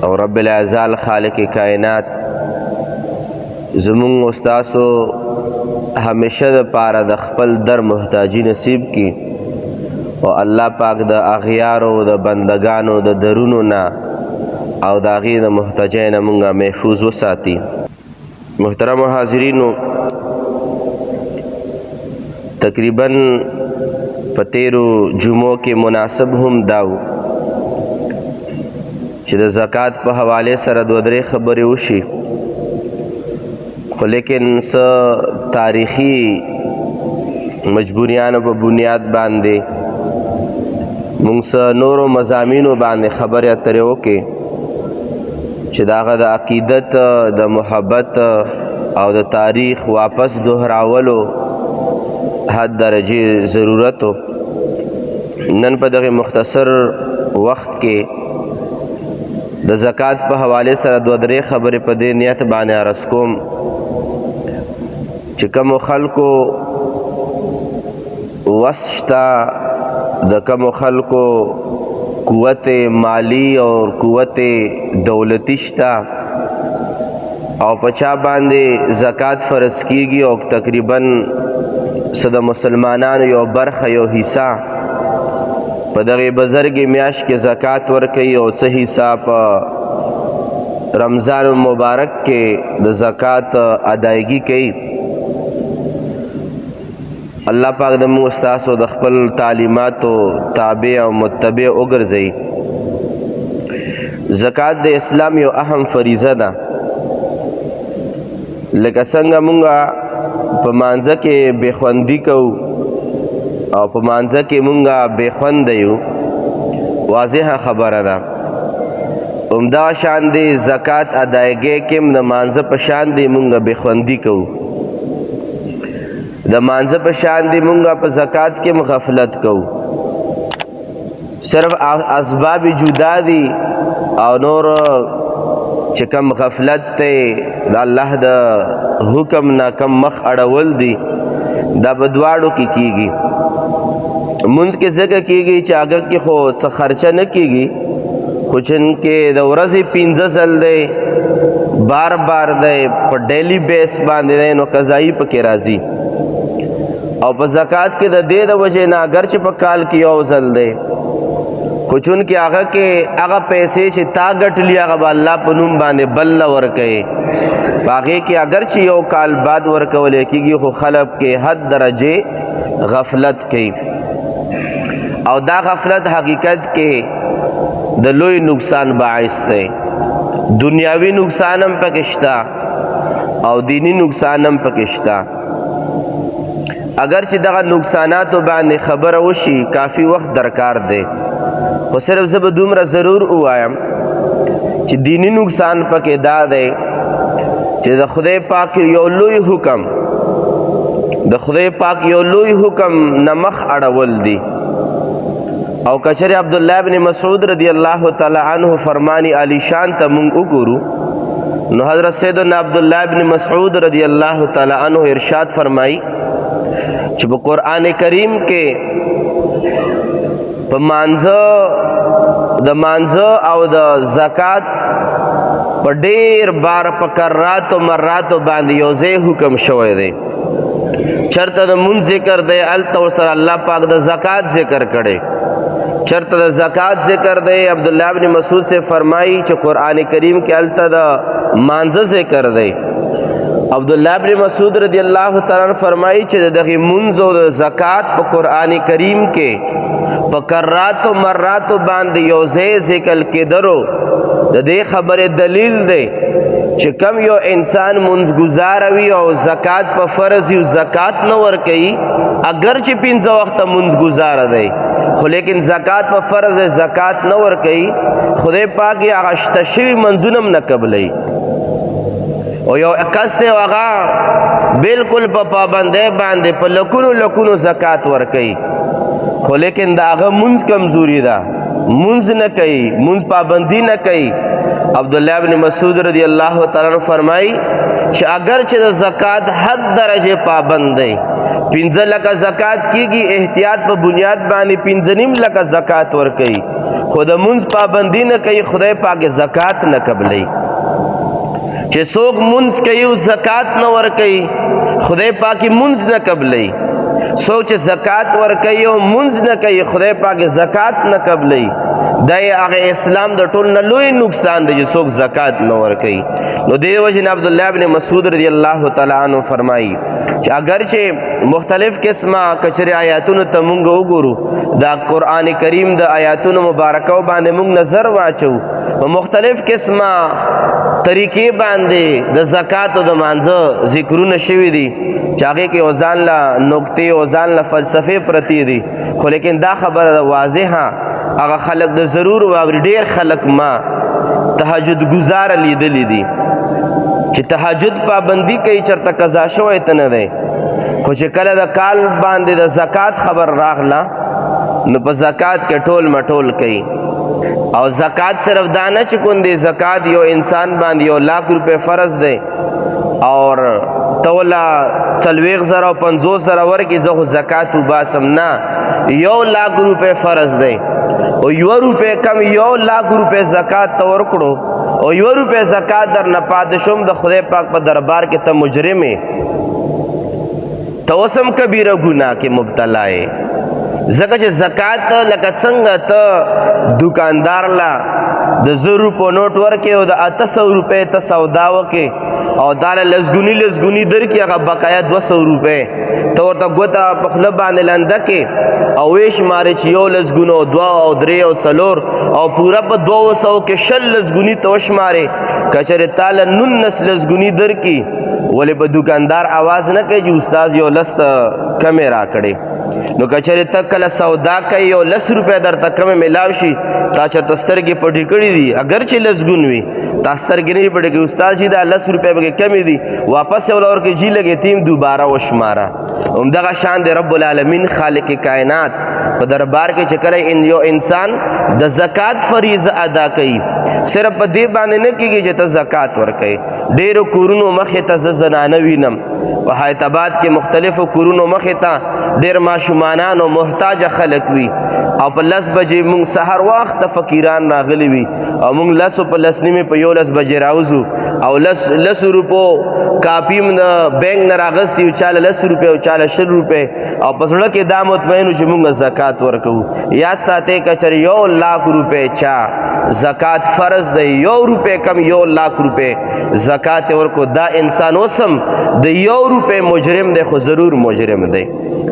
او رب العزال خالق کائنات زمون استاسو همیشه د پاره د خپل در محتاجی نصیب کی او الله پاک د اغیارو د بندگانو د درونو نه او د هغې د محتاجۍ نه مونږه محفوظ وساتي. محترم حاضرینو، تقریبا په تیرو جمعو کې مناسب هم داو چې د زکات په حواله سره دوه درې خبرې وشي، خو لیکن څه تاریخي مجبوریانو په بنیاد باندې مونږ څه نورو مضامینو باندې خبرې اترې وکړې چې د هغه د عقیدت، د محبت او د تاریخ واپس دهراولو حد درجې ضرورت و. نن په دغه مختصر وخت کې د زکات په حواله سره دوه درې خبرې په دې نیت باندې عرض کوم چې کومو خلکو وس شته، د کومو خلکو قوت مالی او قوت دولتی شته او په چا باندې زکات فرض کیږي او تقریبا د مسلمانانو یو برخه، یو حصہ په دغه بزرګې میاشت کې زکات ورکوي او څه حصہ په رمضان المبارک کې د زکات ادایګي کوي. الله پاک د موږ ستاسو د خپل تعلیماتو تابع او متبع وګرځوي. زکات د اسلام یو اهم فریضه ده، لکه څنګه مونږه په مانځه کې بېخوندي کوو او په مانځه کې مونږه بېخونده یو، واضحه خبره ده. همدغه شان دی زکات ادایګۍ کې هم د مانځه په شان دی مونږه بېخوندي کوو، د مانځه په شان دی مونږه په زکات کې هم غفلت کوو. صرف اسباب جدا دي او نور چې کم غفلت ته د الله د حکم نه کم مخ اړول دي، دا په دواړو کې کیږي. منځ کې ځکه کیږي چې هغه کې خو څه خرچه نه کیږي، خو چونکې د ورځې 15 ځل دی، بار بار دی، په ډیلی بیس باندې دی، نو قضایي پکې راځي. او په زکات کې د دې د وجې نه اگر چې په کال کې یو ځل دی، خو چونکې هغه کې هغه پیسې چې تا ګټلي هغه به الله په نوم باندې بل ورکوي، په هغې کې اگر چې یو کال بعد ورکولی کېږي، خو خلک کې حد درجې غفلت کوي او دا غفلت حقیقت کې د لوی نقصان باعث دی. دنیاوي نقصان هم پکې شته او دینی نقصان هم پکې شته. اگر چې دغه نقصاناتو باندې خبره وشي کافی وخت درکار دی، خو صرف زه به دومره ضرور ووایم چې دینی نقصان پکې دا دی چې د خدای پاک یو لوی حکم، د خدای پاک یو لوی حکم نه مخ اړول دي. او کچره عبدالله ابن مسعود رضی الله تعالی عنہ فرمانی علی شان ته مونږ وګورو، نو حضرت سیدنا عبدالله ابن مسعود رضی الله تعالی عنہ ارشاد فرمائی چې په قرآن کریم کې په مانځه او د زکات په ډیر بار په کراتو مراتو باندې یو ځای حکم شوی دی. چرته د مونځ ذکر دی، هلته ورسره الله پاک د زکات ذکر کړی. چرته د زکات ذکر دی، عبدالله ابن مسعود سے فرمائی چې قرآن کریم کې هلته د مانځه ذکر دی. عبدالله ابن مسعود رضی الله تعالی عنہ فرمائی چې دغه منځ او د زکات په قرآن کریم کې په کراتو مراتو باندې یو ځای ذکر کېدلو د دې خبرې دلیل دی چې کم یو انسان منځ گزار وي او زکات په فرض یو زکات نه ورکوي، اگر چې 15 وخته منځ گزار دی، خو لیکن زکات په فرض زکات نه ورکوي، خدای پاک یې هغه شته شوي منځونه هم نه قبلوي. او یو کس دی هغه بالکل په پابندۍ باندې په لکونو زکات ورکوي، خو لیکن د هغه منځ کمزوري ده، منځ نه کوي، منځ پابندي نه کوي، عبداللہ ابن مسعود رضی اللہ تعالیٰ عنہ فرمائی چې اگر چې د زکات حد درجه پابند دی 15 لکه زکات کیږي احتیاط په بنیاد باندې 15.5 لکه زکات ورکوي خو د منځ پابندي نه کوي خدای پاک زکات نه قبلوي چې څوک منځ کوي او زکات نه ورکوي خدای پاک منځ نه قبلوي څوک چې زکات ورکوي او منځ نه کوي خدای پاک زکات نه قبلوي دا هغه اسلام د ټول نه لوی نقصان دی چې څوک زکات نه ورکوي نو دې وجې نه عبدالله ابن مسعود رضی الله تعالی عنہ فرمایي چې اگر چې مختلف قسمه کچري آیاتونو ته مونږ وګورو دا قرآن کریم د آیاتونو مبارکو باندې مونږ نظر واچو په مختلف قسمه طریقې باندې د زکات او د مانځه ذکرونه شوي دي چې هغې کې او ځان له نکتې او ځان له فلسفې پرتې دي خو لیکن دا خبره واضحه هغه خلک د ضرور واوري ډېر خلک ما تهجد گزاره لیدلی دي چې تهجد پابندي کوي چرته قضا شوی ته نه دی خو چې کله د کال باندې د زکات خبر راغله نو په زکات کې ټول مټول کوي او زکات صرف دانه چې کون دی زکات یو انسان باندې 1 लाख روپے فرض دی اور تولا 40,050 ورکی زه زکات وباسم نه 1 लाख روپے فرض دی او 1 روپے کم 1 लाख روپے زکات ته ورکړو او 1 روپے زکات در نه پاتې شوم د خدای پاک په دربار کې ته مجرم یې ته اوس هم کبیره ګناه کې مبتلا یې ځکه چې زکات لکه څنګه ته دکاندار لا د 100 روپو نوټ ورکې او د 800 روپے ته سودا وکې او دا لسګونی درکې هغه بقایا 200 روپے ته ورته ګوته په خوله باندې لنده کې او ویش مارې چې یو لسګونو 2 او 3 او 4 او پورا په 200 کې 6 لسګونی ته وشمارې کچرې تاله 19 لسګونی درکې ولې په دکاندار आवाज نه کوي چې استاد یو لست کمې راکړې نو کچرې ته کله سودا کوي یو 10 روپے درته کمې ملاو شي تا چېرته سترګې پټې کړي دي اگر چې لسګون وي تا سترګې نه پټې کړي استاد چې دا 10 روپے پکې کمې دي واپس یې ولا ورکړي جي لګې تیم دوباره وشماره همدغه شان دی رب العالمین خالق کائنات په دربار کې چې کله یو انسان د زکات فریضه ادا کوي صرف په دې باندې نه کېږي چې ته زکات ورکوي ډېرو کورونو مخې ته زه زنانه وینم په حیدرآباد کې مختلفو کورونو مخې ته ډېر ماشومانان او محتاجه خلک وي او په 10 بجې مونږ سهار وخت فقیران راغلي وي او مونږ 10 په 10 نیمې په 11 بجې راوځو او 10 روپو کاپی من بینک نه راغستی او چاله 10 روپے او چاله 100 روپے او په سړک کې دا مطمئن چې مونږ زکات ورکو یا ساته کچر 1 लाख روپے چا زکات فرض دی 1 روپے کم 1 लाख روپے زکات ورکو دا انسان اوسم د 1 روپے مجرم دی خو ضرور مجرم دی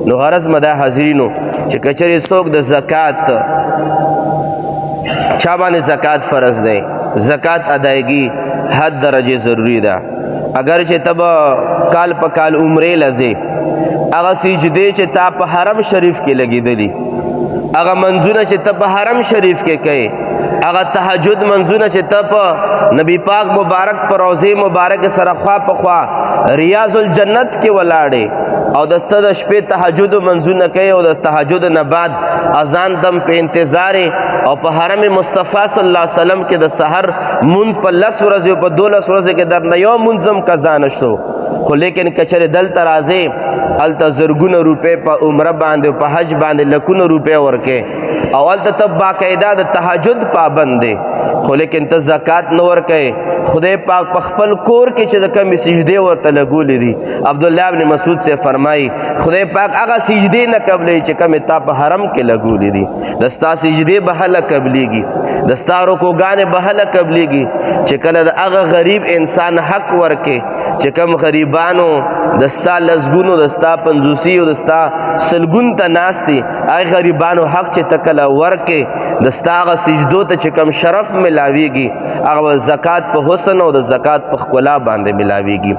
نو غرض مدا حاضرینو چې کچری څوک د زکات چا باندې زکات فرض دی زکات ادایگی حد درجه ضروری ده اگر چې تب کال په کال عمره لزه هغه سجده چې تا په حرم شریف کې لګیدلی هغه منځونه چې ته په حرم شریف کې کوي هغه تهجد منځونه چې ته په نبی پاک مبارک پر روضه مبارک سره خوا په خوا ریاض الجنت کې ولاړې او د ته د شپې تهجد منځونه کوي او د تهجد نه بعد اذان دم په انتظار او په حرم مصطفی صلی الله علیه وسلم کې د سحر منځ په 10 ورځې او په 12 ورځې کې در نه یو منظم قضا نشو خو لیکن کچره دل ترازه الته زرګونه روپے په عمره باندې په حج باندې لکونه روپے ورکه او الته تب باقاعده د تهجد پابند دي خو لیکن ته زکات نه ورکه خدای پاک په خپل کور کې چې د کم سجده ورته لګولې دي عبد الله ابن مسعود سے فرمایي خدای پاک هغه سجده نه قبلې چې کم تا په حرم کې لګولې دي دستا سجده به هله قبلېږي دستا رکوګانې به هله قبلېږي چې کله د هغه غریب انسان حق ورکه چې کم غریبانو دستا لزګونو دستا پنځوسی او دستا سلګون ته ناشتي هغه غریبانو حق چې تکله ورکه دستا هغه سجدو ته چې کم شرف ملاويږي هغه زکات په حسن او د زکات په ښکلا باندې ملاويږي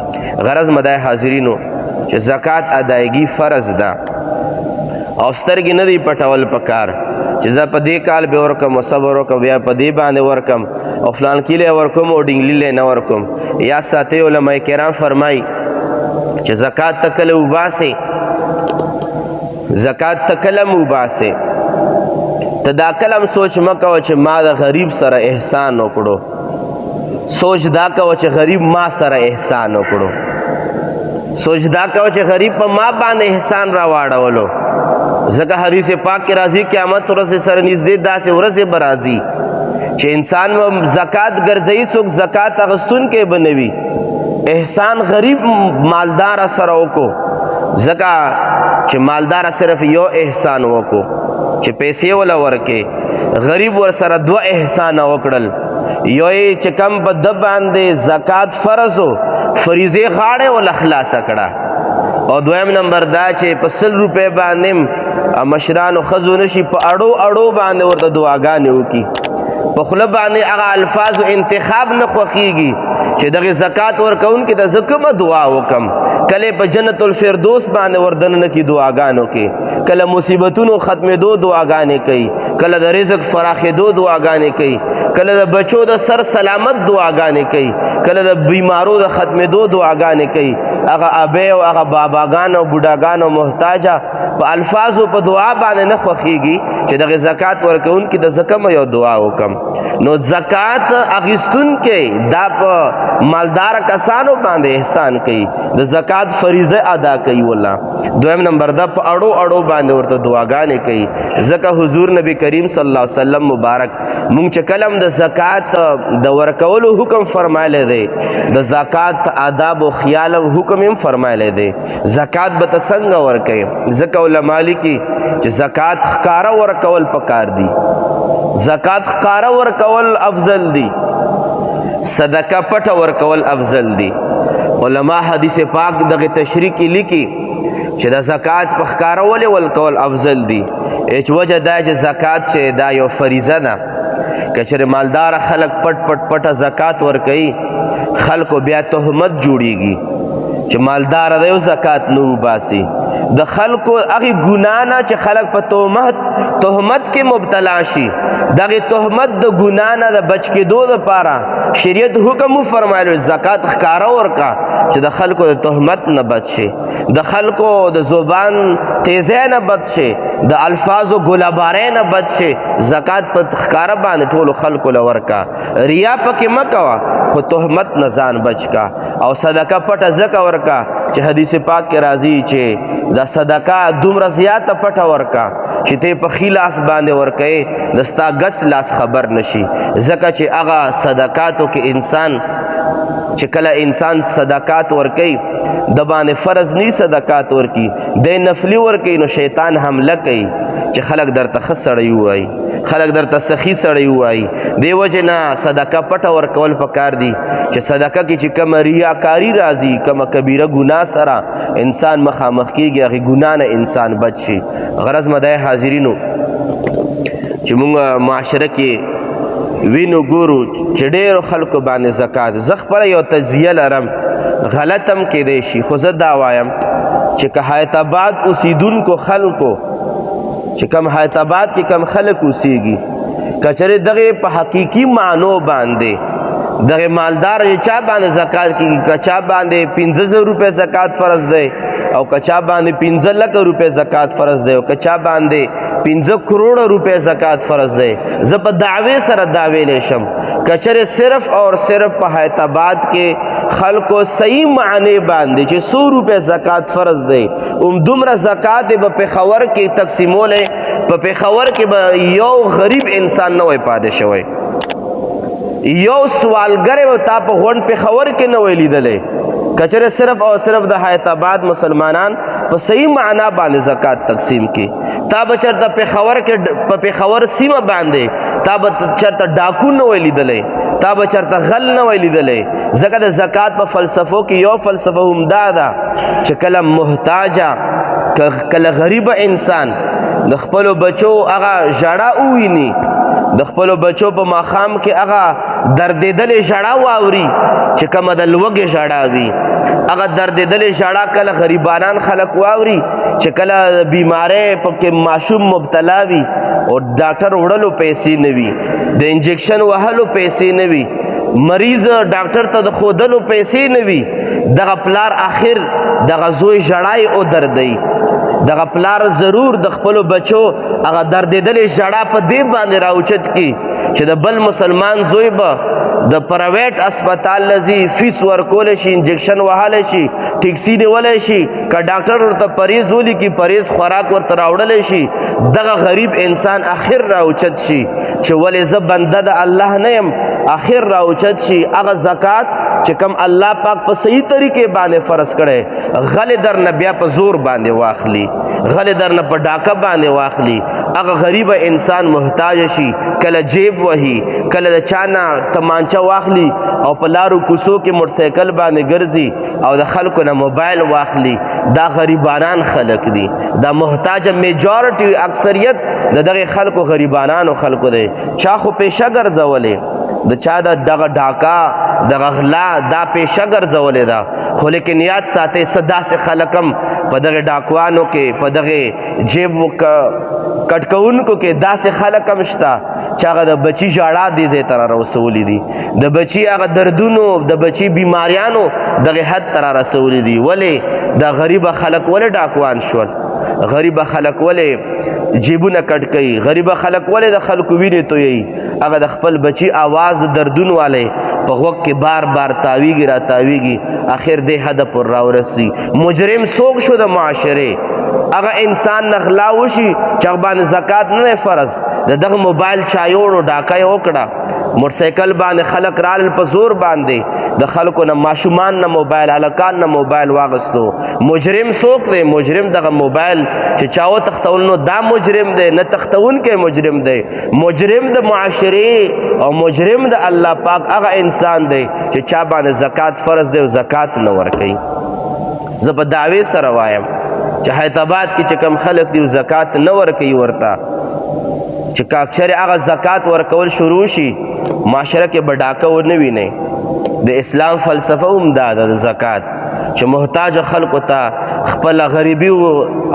غرض مدای حاضرینو چې زکات ادایگی فرض ده او سترګې نه دی پټول پکار چې زه په دې کال به ورکم او صبر وکم بیا په دې باندې ورکم او فلان کیله ورکم او ډینګلی نه ورکم یا ساتي علماء کرام فرمای چې زکات تکله وباسي زکات تکله وباسي ته دا کلم سوچ مکو چې ما د غریب سره احسان وکړو سوچ دا کوه چې غریب ما سره احسان وکړو، سوچ دا کوه چې غریب په ما باندې احسان را واړولو. ځکه حدیث پاک کې راځي قیامت ورځ سره نږدې داسې ورځې به راځي چې انسان زکات ګرځوي، څوک زکات اخیستونکی به نه وي. احسان غریب مالدار سره وکړو، ځکه چې مالدار صرف یو احسان وکړو چې پیسې ولا ورکې، غریب ور سره دوه احسان وکړل. یو چې کم په د باندې زکات فرض و فریضه غاړه ول خلاص کړه، او دویم نمبر دا چې په 100 روپے باندې مشرانو خزو نشي په اړو اړو باندې ورته دعاګانې وکي، په خله باندې هغه الفاظ او انتخاب نه خوخیږي چې دغه زکات ورکون کې د زکمه دعا وکم، کله په جنت الفردوس باندې وردن کی دعاګانو کې، کله مصیبتونو ختمېدو دعاګانې کوي، کله د رزق فراخېدو دعاګانې کوي، کله د بچو د سر سلامت دعاګانې کوي، کله د بیمارو د ختمېدو دعاګانې کوي. هغه ابې او هغه باباګان او بوډاګان او محتاجه په الفاظو په دعا باندې نه خوخیږي چې دغه زکات ورکون کې د زکم یو دعا وکم. نو زکات اخیستون کې دا په مالدار کسانو باندې احسان کوي، د زکات فریضه ادا کوي والله. دویم نمبر دا په اړو اړو باندې ورته دعاګانې کوي، ځکه حضور نبی کریم صلی الله علیه وسلم مبارک مونږ چې کلم د زکات د ورکولو حکم فرمایلی دی، د زکات آداب او خیال او حکم هم فرمایلی دی. زکات به ته څنګه ورکوي؟ ځکه علما لیکي چې زکات ښکاره ورکول پکار دي، زکات ښکاره ورکول افضل دي، صدقه پټه ورکول افضل دي. علما حدیث پاک دغه تشریح کې لیکي چې د زکات په ښکاره ورکول افضل دي. هیڅ وجه دا چې زکات چې دا یو فریضه ده، که چېرې مالدار خلک پټ پټ پټه زکات ورکوي، خلکو بیا تهمت جوړیږي چې مالدار دی او زکات نه وباسي. د خلکو هغې ګناه نه چې خلک په تهمت کې مبتلا شي، دغې تهمت د ګناه نه د بچ کېدو دپاره شریعت حکم وفرمایلو زکات ښکاره ورکړه چې د خلکو د تهمت نه بچ شي، د خلکو د زبان تیزۍ نه بچ شي، د الفاظو ګلابارۍ نه بچ شي. زکات په ښکاره باندې ټولو خلکو له ورکړه، ریا پکې مه کوه خو تهمت نه ځان بچ کا. او صدقه پټه ځکه ورکړه چې حدیث پاک کې راځي چې دا صدقه دومره زیاته پټه ورکړه چې ته په ښي لاس باندې ورکوې د ستا ګس لاس خبر نشي. ځکه چې هغه صدقاتو کې انسان چې کله انسان صدقات ورکوي د باندې فرض نی صدقات ورکي، د نفلی ورکي، نو شیطان حمله کوي چې خلک درته ښه سړی ووایي، خلک درته سخی سړی ووایي. دې وجې نه صدقه پټه ورکول پکار دي چې صدقه کې چې کومه ریاکاري راځي، کومه کبیره ګناه سره انسان مخامخ کېږي، هغې ګناه نه انسان بچ شي. غرض مدای حاضرینو چې موږ معاشره کې وینو ګورو چې ډېرو خلکو باندې زکات، زه خپله یو تجزیه لرم، غلط هم کیدی شي، خو زه دا وایم چې که حیات آباد اوسیدونکو خلکو چې کم حیات آباد کې کم خلک اوسیږي، که چېرې دغې په حقیقي معنو باندې دغه مالدار چا باندې زکات کیږي، که چا باندې 15,000 روپے زکات فرض دی، او که چا باندې 15 لک روپے زکات فرض دی، او که چا باندې 15 کروڑ روپے زکات فرض دی. زه په دعوی سره دعویلی شم که چېرې صرف اور صرف په حیات آباد کې خلکو صحیح معنی باندې چې 100 روپے زکات فرض دی، دومره زکات به پېښور کې تقسیمولی، په پېښور کې به یو غریب انسان نه وی پاتې شوی، یو سوالګر به تا په غونډ پېښور کې نه وی لیدلی. که چېرې صرف او صرف د حیات آباد مسلمانان په صحیح معنا باندې زکات تقسیم کی، تا به چېرته پېښور کې په پېښور سیمه باندې تا به چېرته ډاکو نه وی لیدلی، تا به چېرته غل نه وی لیدلی. ځکه د زکات په فلسفو کې یو فلسفه همدا ده چې کله محتاجه کله غریبه انسان د خپلو بچو هغه ژړا وویني، د خپلو بچو په ماښام کې هغه دردېدلې ژړا واوري چې کومه د لوږې ژړا وي، هغه دردېدلې ژړا کله غریبانان خلک واوري چې کله بیمارۍ پکې ماشوم مبتلا وي او ډاکټر وړلو پیسې نه وي، د انجکشن وهلو پیسې نه وي، مریض ډاکټر ته د ښودلو پیسې نه وي، دغه پلار آخر دغه زوی ژړای او دردی. دغه پلار ضرور د خپلو بچو هغه دردېدلې ژړا په دې باندې راوچت کي چې د بل مسلمان زوی به د پرایویټ اسپتال لذي فیس ورکول شي انجکشن وهلی شي ټیکسي نیولی شي که ډاکټر ورته پریز ولیکي پریز خوراک ورته راوړلی شي دغه غریب انسان اخر راوچت شي چې ولې زه بنده د الله نه یم اخر راوچت شي هغه زکات چې کم الله پاک په صحیح طریقې باندې فرض کړی غلې در نه بیا په زور باندې واخلي غلې در نه په ډاکه باندې واخلي هغه غریب انسان محتاج شي کله جیب وهي کله د چا نه تمانچه واخلي او په لارو کوڅو کې موټرسایکل باندې ګرځي او د خلکو نه موبایل واخلي دا غریبانان خلک دي دا محتاج میجورټي اکثریت د دغه خلکو غریبانانو خلکو دی چا خو پیشه ګرځولې د چا دغه ډاکا دغه غلا دا پیشه ګرځولې ده خو لیکن یاد ساتئ څه داسې خلک هم په دغه ډاکوانو کې په دغه جیب کټ کوونکو کې داسې خلک هم شته چې هغه د بچي ژړا دې ځای ته رارسولي دي د بچي هغه دردونو د بچي بیماریانو دغه حد ته رارسولي دي ولې دا غریبه خلک ولې ډاکوان شول غریبه خلک ولې جیبونه کټ کوي غریبه خلک ولې د خلکو وینې تویوي هغه د خپل بچي آواز د دردون والی په غوږ کې بار بار تاویږي را تاویږي آخر دې حد پر راورسي مجرم څوک شو د معاشرې هغه انسان نه غلا وشي چې هغه باندې زکات نه فرض د دغه موبایل چا یوړو ډاکه یې وکړه موټرسایکل باندې خلک رالل په زور باندې د خلکو نه ماشومان نه موبایل هلکان نه موبایل واغستو مجرم څوک دی مجرم دغه موبایل چې چاو تختول نو دا مجرم دی نه تختونکی مجرم دی مجرم د معاشرې او مجرم د الله پاک هغه انسان دی چې چا باندې زکات فرض دی او زکات نه ورکوي زه په دعوې سره وایم چې حیدرآباد کې چې کم خلک دی زکات نه ورکوي ورته چې که اکثر هغه زکات ورکول شروع شي معاشره کې به ډاکه ونه وینئ د اسلام فلسفه هم دا ده د زکات چې محتاج خلکو ته خپل غریبي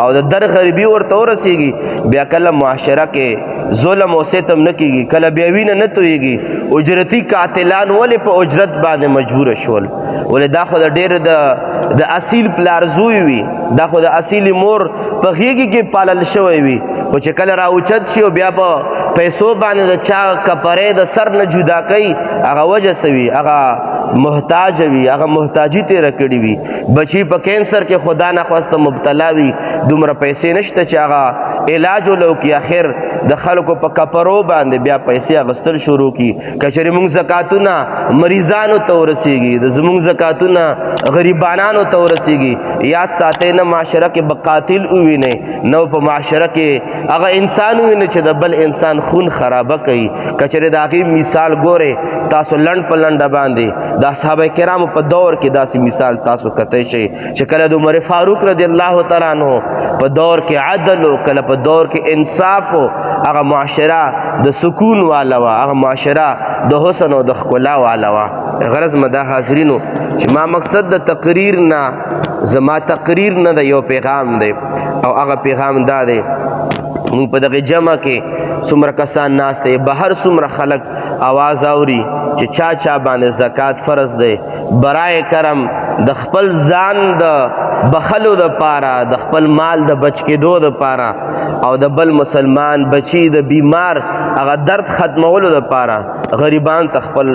او د در غریبي ورته ورسیږي بیا کله معاشره کې ظلم او ستم نه کیږي کله بیا وینه نه تویږي اجرتي قاتلان ولې په اجرت باندې مجبور شول ولې دا خو د ډېر د اصیل پلار زوی وي دا خو د اصیل مور په غېږ کې پالل شوی وي خو چې کله راوچت شي او بیا په پیسو باندې د چا کپړې د سر نه جدا کوي هغه وجه سوي هغه محتاج وي هغه محتاجي تیره کړې وي بچی په کینسر کې خدا نخواسته مبتلا وي دومره پیسې نشته چې هغه علاج ولو کې اخر د خلکو په کپرو باندې بیا پیسې اغستل شروع کی کچرې موږ زکاتونه مریضانو ته ورسیږي د زموږ زکاتونه غریبانانو ته ورسیږي یاد ساتئ نه معاشره کې به قاتل ووینئ نو په معاشره کې هغه انسان ووینئ چې د بل انسان خون خرابه کوي کچرې د هغې مثال ګورئ تاسو لنډ په لنډه باندې د اصحابه کرامو په دور کې داسې مثال تاسو کتی شئ چې کله د عمر فاروق رضی الله تعالی عنہ په دور کې عدل و کله په دور کې انصاف و هغه معاشره د سکون والا وه هغه معاشره د حسن او د ښکلا والا وه غرض مه دا حاضرینو چې ما مقصد د تقریر نه زما تقریر نه د یو پیغام دی او هغه پیغام دا دی موږ په دغه جمع کې څومره کسان ناست دی بهر څومره خلک آواز اوري چې چا باندې زکات فرض دی برای کرم د خپل ځان د بخلو د پاره د خپل مال د بچ کېدو د پاره او د بل مسلمان بچی د بیمار هغه درد ختمولو د پاره غریبان ته خپل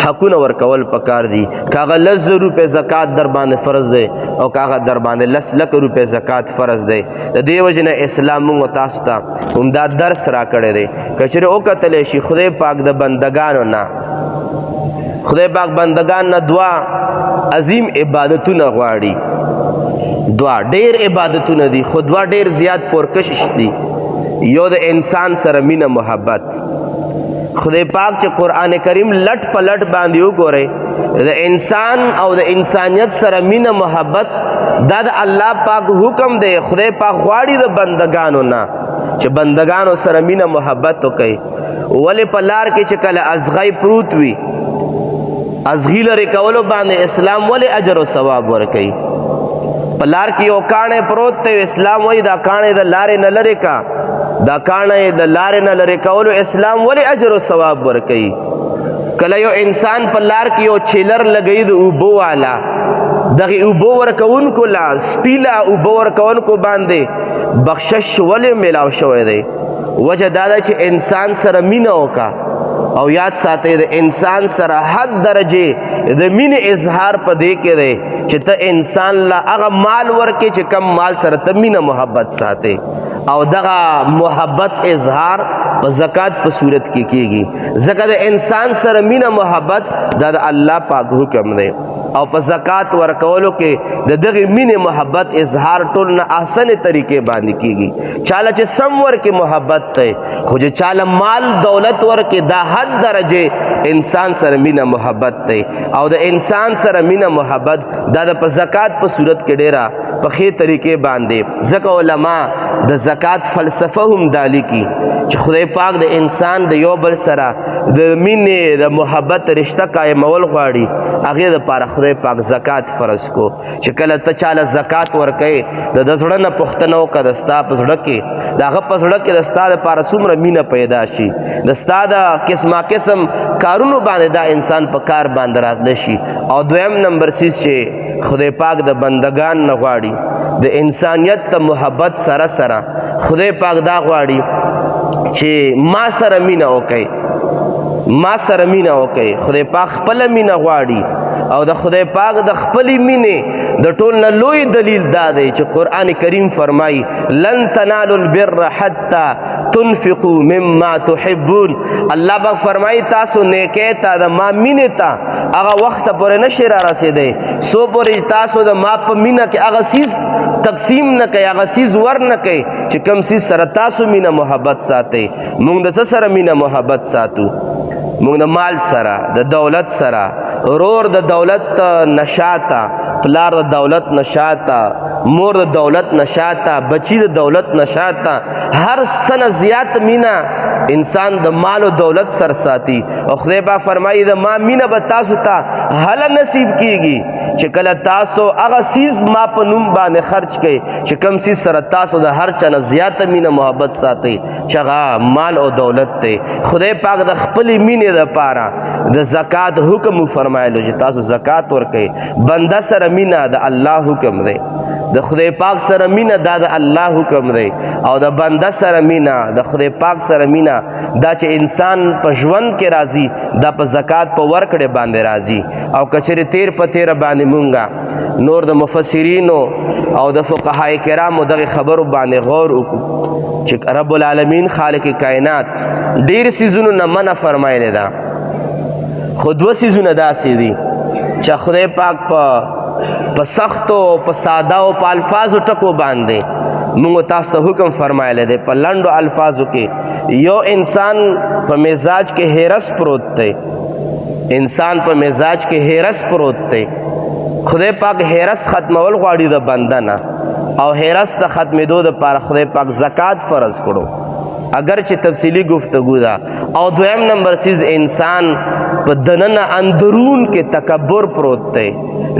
حقونه ورکول پکار دي کاغه 100 روپے زکات در باندې فرض دی او کاغه در باندې 10 لک روپے زکات فرض دی د دې وجنه اسلام موږ تاسو ته همدا درس را کړی دی کچره او کتل شي خدای پاک د بندگانو نه خدای پاک بندگان نه دعا عظیم عبادتونه غواړي دعا ډېر عبادتونه دي خو دعا ډېر زیات پرکشش دي یو د انسان سره مینه محبت خدای پاک چې قرآن کریم لټ په لټ باندې وګورئ د انسان او د انسانیت سره مینه محبت دا د الله پاک حکم دی خدای پاک غواړي د بندگانو نه چې بندگانو سره مینه محبت وکړي ولې په لار کې چې کله ازغی پروت وي ازغی لرې کولو باندې اسلام ولې اجر او ثواب ورکوي په لار کې یو کاڼی پروت دی اسلام وایي دا کاڼی د لارې نه لرې کا دا کاڼی د لارې نه لرې کولو اسلام ولې اجر او ثواب ورکوي کله یو انسان په لار کې یو چیلر لګوي د اوبو والا دغه اوبو ورکوونکو لا سپیلا اوبو ورکوونکو باندې بخشش ولې میلاو شوی دی؟ وجه دا ده چې انسان سره مینه وکړه او یاد ساتئ د انسان سره حد درجې د مینې اظهار په دې کې دی چې ته انسان له هغه مال ورکې چې کم مال سره ته مینه محبت ساتې او دغه محبت اظهار په زکات په صورت کې کیږي ځکه د انسان سره مینه محبت دا د الله پاک حکم دی او په زکات ورکولو کې د دغه مینې محبت اظهار ټول نه احسن طریقې باندې کیږي چاله چې سم ورکې محبت دی خو چې چاله مال دولت ورکې دا حد درجه انسان سره مینه محبت دی او د انسان سره مینه محبت دا د په زکات په صورت کې ډیره په ښې طریقې باندې ځکه علما د زکات فلسفه هم دالی کی چې خدای پاک د انسان د یو بل سره د مینې د محبت رشتہ قائمول غواړي هغې دپاره خدای پاک زکات فرض کو چې کله ته چاله زکات ورکوې د زړه نه پوښتنه وکړه د ستا په زړه کې د هغه په زړه کې د ستا دپاره څومره مینه پیدا شي د ستا د قسمه قسم کارونو باندې دا انسان په کار باندې راتله شي او دویم نمبر سیز چې خدای پاک د بندگان نه غواړي د انسانیت ته محبت سره سره خدای پاک دا غواړي چې ما سره مینه وکړي ما سره مینه وکړي خدای پاک خپله مینه غواړي او د خدای پاک د خپلې مینې د ټول نه لوی دلیل دا دی چې قرآن کریم فرمایي لن تنالوا البر حتی تنفقوا مما تحبون الله پاک فرمایي تاسو نیکۍ ته د ما مینې ته هغه وخته پورې نشئ را رسېدی څو پورې تاسو د ما په مینه کې هغه څیز تقسیم نه کوئ هغه څیز ور نه کوئ چې کوم څیز سره تاسو مینه محبت ساتئ موږ د څه سره مینه محبت ساتو موږ د مال سره د دولت سره ورور د دولت نشاته پلار د دولت نشاته مور د دولت نشاته بچی د دولت نشاته هر سنه زیات مینه انسان د مال او دولت سر ساتي او خدای با فرمایي د ما مینه به تاسو ته هله نصیب کیږي چې کله تاسو هغه سیز ما په نوم باندې خرج کړئ چې کوم سیز سره تاسو د هر چا نه زیاته مینه محبت ساتئ چې هغه مال او دولت دی خدای پاک د خپلې مینې دپاره د زکات حکم فرمایلو چې تاسو زکات ورکئ بنده سره مینه د الله حکم دی د خدای پاک سره مینه دا د الله حکم دی او د بنده سره مینه د خدای پاک سره مینه دا چې انسان په ژوند کې راځي دا په زکات په ورکړې باندې راځي او کچېرې تیر په تیره باندې مونږه نور د مفسرینو او د فقهای کرامو دغه خبرو باندې غور وکړو چې رب العالمین خالق کائنات ډیر سیزونو نه منع فرمایلی ده خو دوه سیزونه داسې دي چې خدای پاک په سختو په ساده او په الفاظو ټکو باندې موږ تاسو ته حکم فرمایلی دی په لنډو الفاظو کې یو انسان په مزاج کې هرس پروت دی انسان په مزاج کې هرس پروت دی خدای پاک هرس ختمول غواړي د بنده نه او هرس د ختمېدو دپاره خدای پاک زکات فرض کړو اگر چې تفصیلی گفتگو ده او دویم نمبر سیز انسان په دننه اندرون کې تکبر پروت دی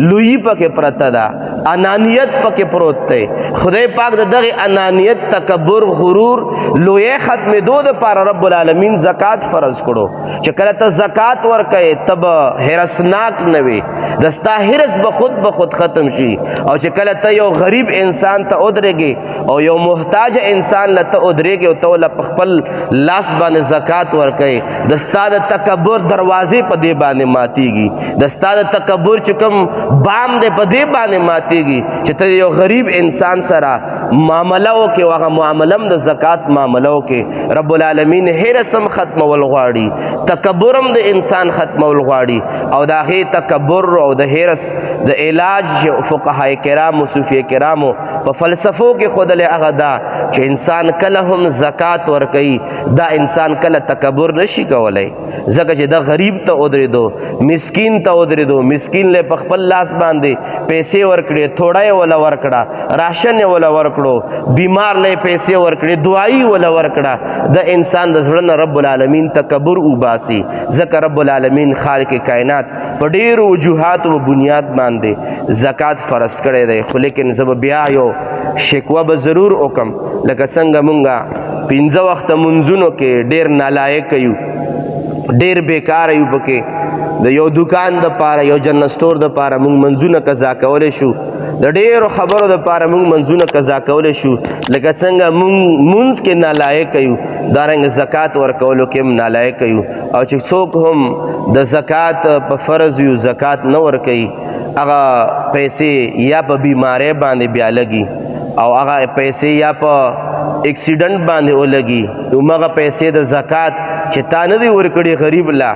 لویی پکې پرته ده انانیت پکې پروت دی خدای پاک د دغه انانیت تکبر غرور لوی ختمېدو دپاره رب العالمین زکات فرض کړو چې کله ته زکات ورکوې ته به هرسناک نه وي د ستا هرس به خود ختم شي او چې کله ته یو غریب انسان ته ودرېږې او یو محتاج انسان له ته ودرېږې او ته له په خپل لاس باندې زکات ورکوې د ستا د تکبر دروازې په دې باندې ماتېږي د ستا د تکبر چې کوم بام دی په دې باندې ماتېږي چې ته یو غریب انسان سره معامله وکړې او هغه معامله هم د زکات معامله وکړې رب العالمین هرس هم ختمول غواړي تکبر هم د انسان ختمول غواړي او د هغې تکبر او د هرس د علاج فقهای کرامو صوفیه کرامو په فلسفو کې ښودلی هغه دا چې انسان کله هم زکات ورکوي دا انسان کله تکبر نشي کولی ځکه چې دا غریب ته ودرېدو مسکین ته ودرېدو مسکین له په خپل لاس باندې پیسې ورکړې تھوړه یې وله ورکړه راشن یې وله ورکړو بیمار له پیسې ورکړې دعایي وله ورکړه د انسان د زړه نه رب العالمین تکبر وباسي ځکه رب العالمین خالق کائنات په ډېرو وجوهاتو و بنیاد باندې زکات فرض کړی دی خو لیکن زه به بیا یو شکوه به ضرور وکم لکه څنګه مونږه 5 وخته منځونو کې ډېر نالایق یو ډیر بیکار یو پکې د یو دکان د پاره یو جنرال سٹور د پاره مونږ منځونه قضا کولی شو د ډیرو خبرو د پاره مونږ منځونه قضا کولی شو لکه څنګه مونږ منځ کې نالایق یو دارنګه زکات ورکولو کې هم نالایق یو او چې څوک هم د زکات په فرض یو زکات نه ورکوي هغه پیسې یا په بیماری باندې بیا لګي او هغه پیسې یا په ایکسیډنټ باندې ولګي نو هغه پیسې د زکات چې تا نه دی ورکړي غریب لا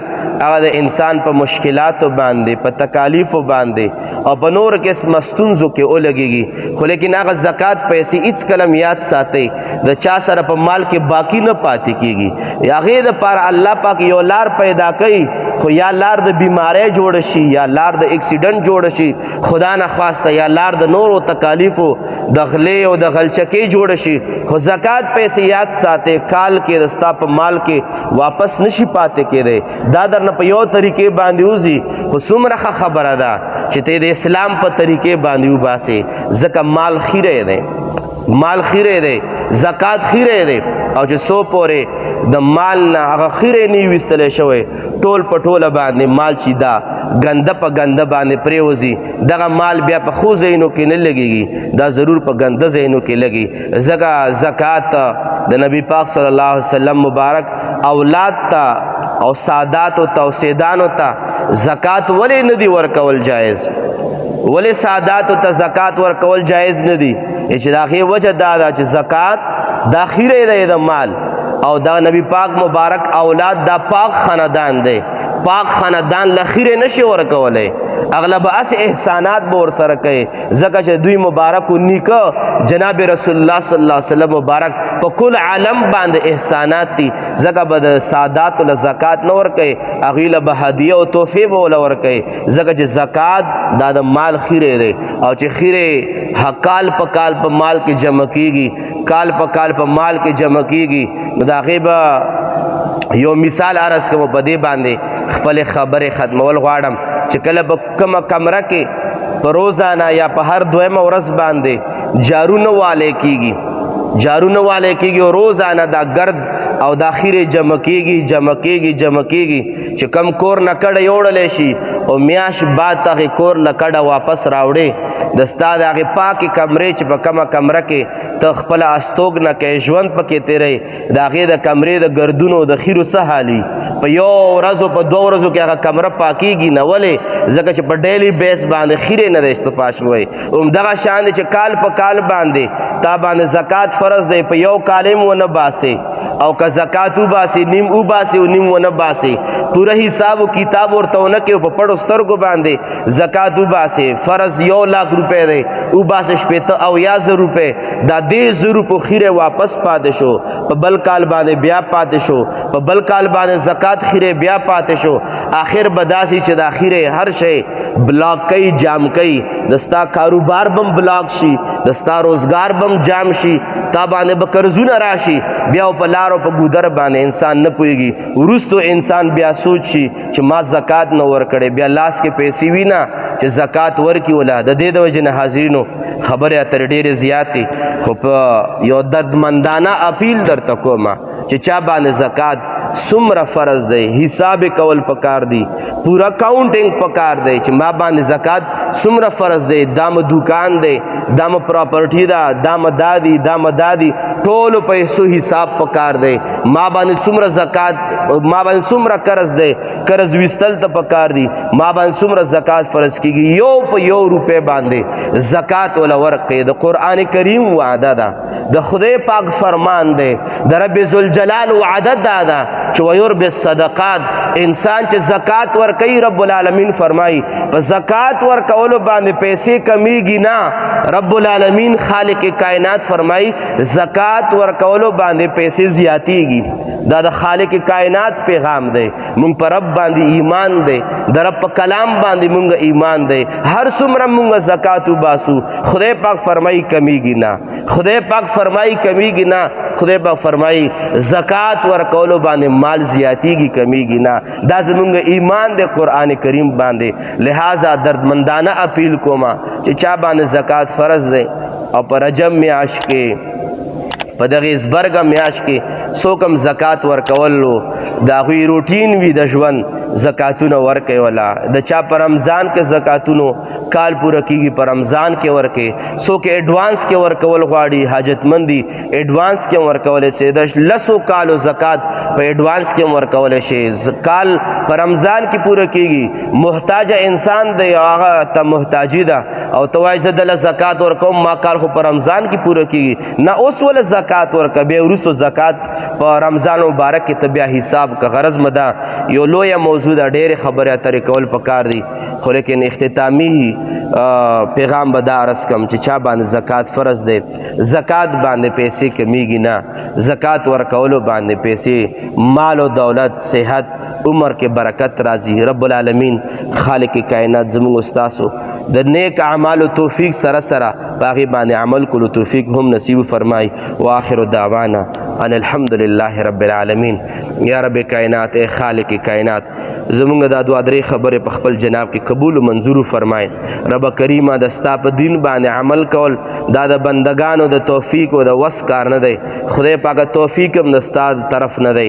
هغه د انسان په مشکلاتو باندې په تکالیفو باندې او په نور قسم ستونزو کې ولګيږي خو لیکن هغه زکات پیسې هیڅ کلم یاد ساتي د چا سره په مال کې باقی نه پاتې کیږي هغه د پر الله پاک یو لار پیدا کوي خو یا لار د بیماری جوړ شي یا لار د ایکسیډنټ جوړ شي خدا نه خواسته یا لار د نورو تکالیفو د غلې او د غلچکی جوړ شي خو زکات پیسې یاد ساتي کال کې رستا په مال کې واپس نشي پاتې کېده دا درنه په یو طریقې باندې وزي خو څومره خبره ده چې ته د اسلام په طریقې باندې وباسي ځکه مال خیره دی مال خیره دی زکات خیره دی او چې سو پورې د مال نه هغه خیره نه وستل شوی ټول په ټوله باندې مال چې دا ګنده په ګنده باندې پریوزي دغه مال بیا په خو زینو کې نه لګيږي دا ضرور په ګنده زینو کې لګي زکه زکات د نبی پاک صلی الله علیه وسلم مبارک اولاد ته او سادات او توسیدانو ته زکات ولې نه دی ورکول جایز ولې سادات ته زکات ورکول جایز نه دی چې داخې وجه دا ده چې زکات دا خیره دی د مال او دا نبی پاک مبارک اولاد دا پاک خاندان دی پاک خاندان لخیره نشي ورکولی اغلب اس احسانات به ورسره کوي ځکه چې دوی مبارک و نیکه جناب رسول الله صلی الله علیه وسلم مبارک په کل عالم باندې احسانات دي ځکه به د ساداتو له زکات نه ورکوي هغوی له به هدیه او تحفې به وله ورکوي ځکه چې زکات دا د مال خیره دی او چې خیره کال په کال په مال کې جمع کیږي کال په کال په مال کې جمع کیږي نو د هغې به یو مثال عرض کوم په دې باندې خپل خبرې ختمول غواړم چې کله به کومه کمره کې په روزانه یا په هر دویمه ورځ باندې جارو نه والی کیږي او روزانه دا ګرد او دا خیره جمع کیږي چې کم کور نه کډه یوړلی شي او میاش بعد هغې کور له کډه واپس راوړې د ستا د هغې پاکې کمرې چې په کومه کمره کې ته خپله استوګ نه کوې ژوند پکې تیری د هغې د کمرې د ګردونو د خیرو څه حالي په یو ورځو په دوه ورځو کې هغه کمره پاکیږي نه ولې ځکه چې په ډیلی بیس باندې خیرې نه دی استفا شوی همدغه شان دی چې کال په کال باندې تا باندې زکات فرض دی په یو کال هم ونه باسې او که زکات وباسې نیم وباسې او نیم ونه باسې پوره حساب و کتاب ورته ونه کې په پړو سترګو باندې زکات وباسې فرض 1,00,000 روپۍ دی وباسې 80,000 روپۍ دا 10,000 روپۍ خیره واپس پاتې شو په بل کال باندې بیا پاتې شو په بل کال باندې زکات خیره بیا پاتې شو آخر بداسي چې د خیره هر شی بلاک کوي جام کوي دستا کاروبار بم بلاک شي دستا روزگار بم جام شي تا باندې به قرضونه راشي بیا په لارو په ګودر باندې انسان نه پوهېږي وروستو انسان بیا سوچ شي چې ما زکات نه ورکړی بیا لاس کې پیسې وي نه چې زکات ورکړي وله د دې د وجې نه حاضرینو خبرې اترې ډېرې زیاتې خو په یو دردمندانه اپیل درته کومه چې چا باندې زکات څومره فرض دی حساب کول پکار دی پورا کاؤنټینګ پکار دی چې ما باندې زکات څومره فرض دی دا مو دکان دی دا مو پراپرټي ده دا مو دادي دا مو دادي ټولو پیسو حساب پکار دی ما باندې څومره زکات ما باندې څومره قرض دی قرض ویستل ته پکار دی ما باندې څومره زکات فرض کیږي یو په یو روپۍ باندې زکات ولا ورکړي د قرآن کریم وعده ده د خدای پاک فرمان دی د رب ذوالجلال وعده ده چې ويربي الصدقات انسان چې زکات ورکوي رب العالمین فرمایي په زکات ورکولو باندې پیسې کمیږي نه رب العالمین خالق کائنات فرمایي زکات ورکولو باندې پیسې زیاتیږي دا د خالق کائنات پیغام دی مونږ په رب باندې ایمان دی د رب په کلام باندې مونږ ایمان دی هر څومره مونږ زکات وباسو خدای پاک فرمایي کمیږي نه خدای پاک فرمایي کمیږي نه خدای پاک فرمایي زکات ورکولو باندې مال زیاتیږي کمیږي نه دا زمونږ ایمان دی قرآن کریم باندې لہذا دردمندانه اپیل کوما چې چا باندې زکات فرض دی او په رجب میاشت کې په دغه زبرګه میاشت کې څوک هم زکات ورکولو د هغوی روټین وي د ژوند زکاتونه ورکوي ولا د چا په رمضان کې زکاتونو کال پوره کیږي په رمضان کې ورکوي څوک ایډوانس کې ورکول غواړي حاجتمند دي ایډوانس کې ورکولی شي د لسو کالو زکات په ایډوانس کې ورکولی شي کال په رمضان کې پوره کیږي محتاج انسان دی هغه ته محتاجي ده او ته وایي زه دله زکات ورکوم ما کال خو په رمضان کې پوره کیږي نه اوس ول زکات ورکه بیا وروستو زکات په رمضان مبارک کې ته بیا حساب که غرض مه ده یو لویه موضوع ده ډېرې خبرې اترې کول پکار دي خو لیکن اختتامي پیغام به دا عرض کم چې چا باندې زکات فرض دی زکات باندې پیسې کمیږي نه زکات ورکولو باندې پیسې مال و دولت صحت عمر کې برکت راځي رب العالمین خالق کائنات زموږ استاسو د نیک اعمالو توفیق سره سره په هغې باندې عمل کولو توفیق هم نصیب فرمای واخر دعوانا ان الحمد لله رب العالمین یا رب کائنات اے خالق کائنات زمونږ دا دوه درې خبرې په خپل جناب کې قبول و منظور فرمای رب کریمه د ستا په دین باندې عمل کول دا د بندگانو د توفیق او د وس کار نه دی خدای پاکه توفیق هم د ستا د طرف نه دی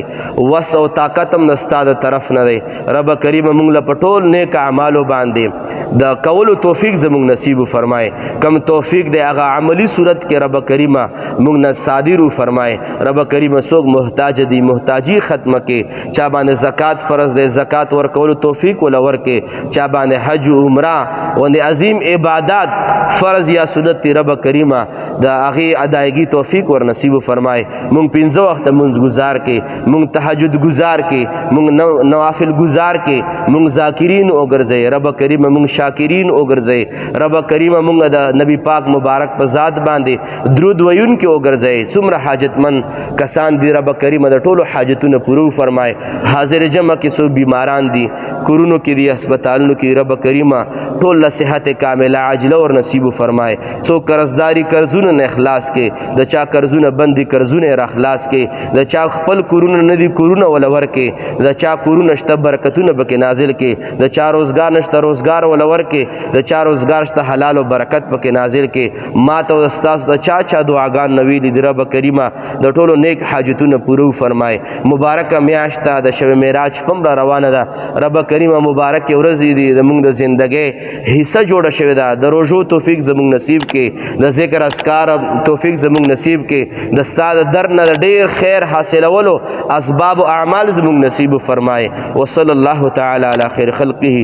وس او طاقت هم د ستا د طرف نه دی رب کریمه مونږ له په ټول نیک اعمالو باندې د کولو توفیق زمونږ نصیب فرمای کم توفیق دی هغه عملی صورت کې رب کریمه مونږ نه صادر فرمای رب کریمه څوک محتاج دی محتاجی ختمه کې چا باندې زکات فرض دی زکات ورکولو توفیق ولا ورکې چا باندې حج و عمره باندې عظیم عبادات فرض یا سنت رب کریمه د هغې ادایګي توفیق ور نصیب فرمای مونږ 15 وخت مونږ گزار کې مونږ تهجد گزار کې مونږ نوافل گزار کې مونږ ذاکرین وګرځئ رب کریمه مونږ شاکرین وګرځئ رب کریمه مونږ د نبی پاک مبارک په ذات باندې درود ویون کې وګرځئ څومره حاجتمند کسان دي رب کریمه د ټولو حاجتونه پوره فرمای حاضر جمع کې څوک بیماران دي کورونو کې دي هسپتالونو کې رب کریمه ټول له صحت کامله عاجله ور نصیب فرمای څوک قرضداري قرضونه نه اخلاص کې د چا قرضونه بندي قرضونه را خلاص کې د چا خپل کورونه نه دي کورونه ولور کې د چا کورونه شته برکتونه بکې نازل کې د چا روزګار نشته روزګار ولور کې د چا روزګار شته حلال او برکت بکې نازل کې ما ته استاد د چا دعاګان نویلي دی رب کریمه د ټولو نیک حاجتونه پوره فرمای مبارکه میاشت د شب معراج پم را روانه ده رب کریمه مبارک ورځې دي زموږ د زندګۍ حصہ جوړه شوې ده د روژو توفیق زموږ نصیب کې د ذکر اذکار توفیق زموږ نصیب کې د ستا د در نه ډېر خیر حاصلولو اسباب و اعمال زموږ نصیب فرمای وصلی الله تعالی علی خیر خلقه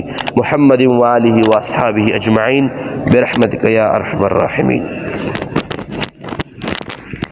محمد و آله و اصحابه اجمعین برحمتک یا ارحم الراحمین